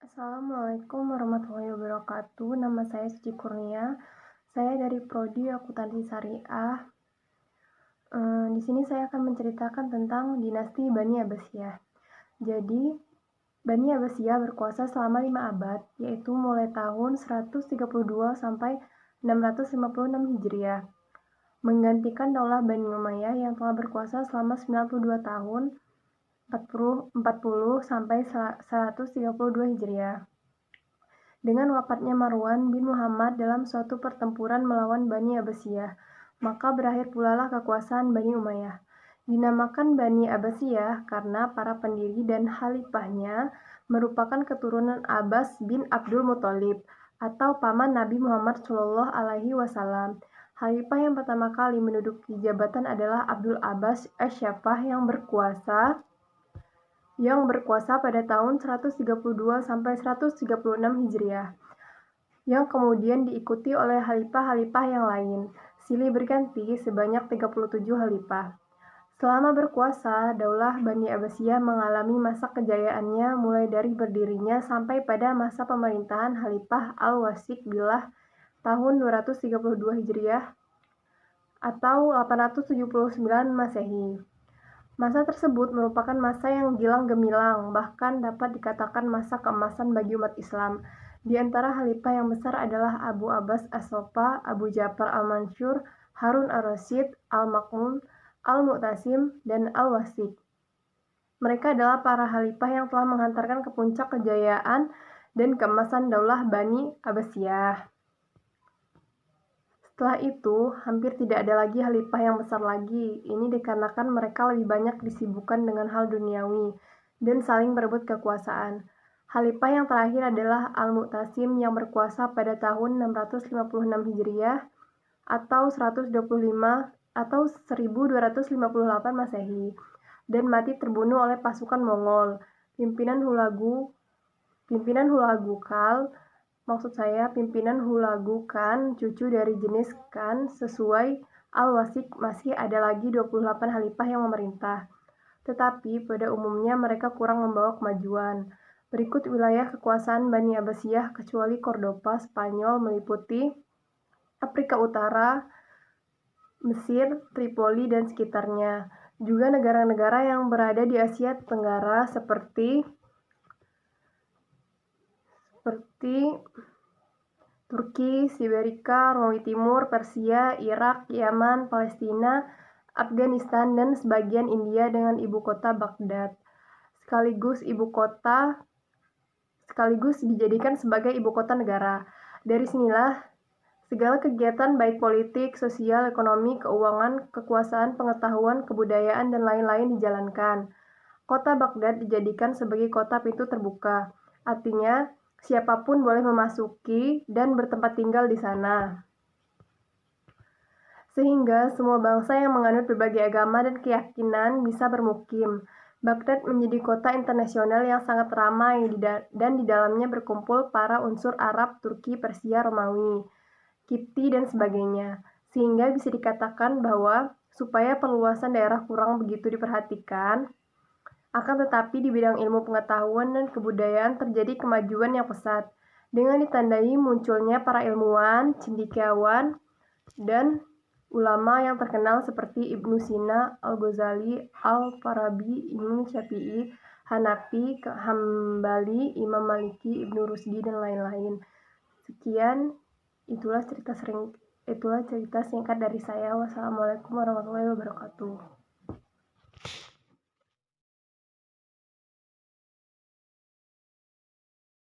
Assalamualaikum warahmatullahi wabarakatuh. Nama saya Suci Kurnia. Saya dari Prodi Akuntansi Syariah. Di sini saya akan menceritakan tentang dinasti Bani Abbasiyah. Jadi, Bani Abbasiyah berkuasa selama 5 abad, yaitu mulai tahun 132 sampai 656 Hijriah, menggantikan Daulah Bani Umayyah yang telah berkuasa selama 92 tahun 40 sampai 132 Hijriah. Dengan wafatnya Marwan bin Muhammad dalam suatu pertempuran melawan Bani Abbasiyah, maka berakhir pulalah kekuasaan Bani Umayyah. Dinamakan Bani Abbasiyah karena para pendiri dan khalifahnya merupakan keturunan Abbas bin Abdul Muthalib atau paman Nabi Muhammad SAW. Khalifah yang pertama kali menduduki jabatan adalah Abdul Abbas Asy-Syaffah yang berkuasa pada tahun 132 sampai 136 Hijriah, yang kemudian diikuti oleh khalifah-khalifah yang lain, silih berganti sebanyak 37 khalifah. Selama berkuasa, Daulah Bani Abbasiyah mengalami masa kejayaannya mulai dari berdirinya sampai pada masa pemerintahan Khalifah Al-Wasiq Billah tahun 232 Hijriah atau 879 Masehi. Masa tersebut merupakan masa yang gilang gemilang, bahkan dapat dikatakan masa keemasan bagi umat Islam. Di antara khalifah yang besar adalah Abu Abbas As-Soffa, Abu Ja'far Al-Mansur, Harun Ar-Rasyid, Al-Ma'mun, Al-Mu'tasim, dan Al-Wasiq. Mereka adalah para khalifah yang telah menghantarkan ke puncak kejayaan dan keemasan Daulah Bani Abbasiyah. Setelah itu, hampir tidak ada lagi khalifah yang besar lagi. Ini dikarenakan mereka lebih banyak disibukkan dengan hal duniawi dan saling berebut kekuasaan. Khalifah yang terakhir adalah Al-Mu'tasim yang berkuasa pada tahun 656 Hijriah atau 1258 Masehi dan mati terbunuh oleh pasukan Mongol. Pimpinan Hulagu Khan, cucu dari jenis Khan sesuai Al-Wasiq, masih ada lagi 28 khalifah yang memerintah. Tetapi pada umumnya mereka kurang membawa kemajuan. Berikut wilayah kekuasaan Bani Abbasiyah kecuali Cordoba, Spanyol meliputi Afrika Utara, Mesir, Tripoli, dan sekitarnya. Juga negara-negara yang berada di Asia Tenggara seperti Turki, Siberika, Romawi Timur, Persia, Irak, Yaman, Palestina, Afghanistan, dan sebagian India dengan ibu kota Baghdad. Sekaligus dijadikan sebagai ibu kota negara. Dari sinilah segala kegiatan baik politik, sosial, ekonomi, keuangan, kekuasaan, pengetahuan, kebudayaan, dan lain-lain dijalankan. Kota Baghdad dijadikan sebagai kota pintu terbuka, artinya siapapun boleh memasuki dan bertempat tinggal di sana. Sehingga semua bangsa yang menganut berbagai agama dan keyakinan bisa bermukim. Baghdad menjadi kota internasional yang sangat ramai dan di dalamnya berkumpul para unsur Arab, Turki, Persia, Romawi, Kipti, dan sebagainya. Sehingga bisa dikatakan bahwa supaya perluasan daerah kurang begitu diperhatikan, akan tetapi di bidang ilmu pengetahuan dan kebudayaan terjadi kemajuan yang pesat, dengan ditandai munculnya para ilmuwan, cendekiawan, dan ulama yang terkenal seperti Ibnu Sina, Al-Ghazali, Al-Farabi, Imam Syafi'i, Hanafi, Hambali, Imam Maliki, Ibnu Rusdi, dan lain-lain. Sekian, itulah cerita singkat dari saya. Wassalamualaikum warahmatullahi wabarakatuh.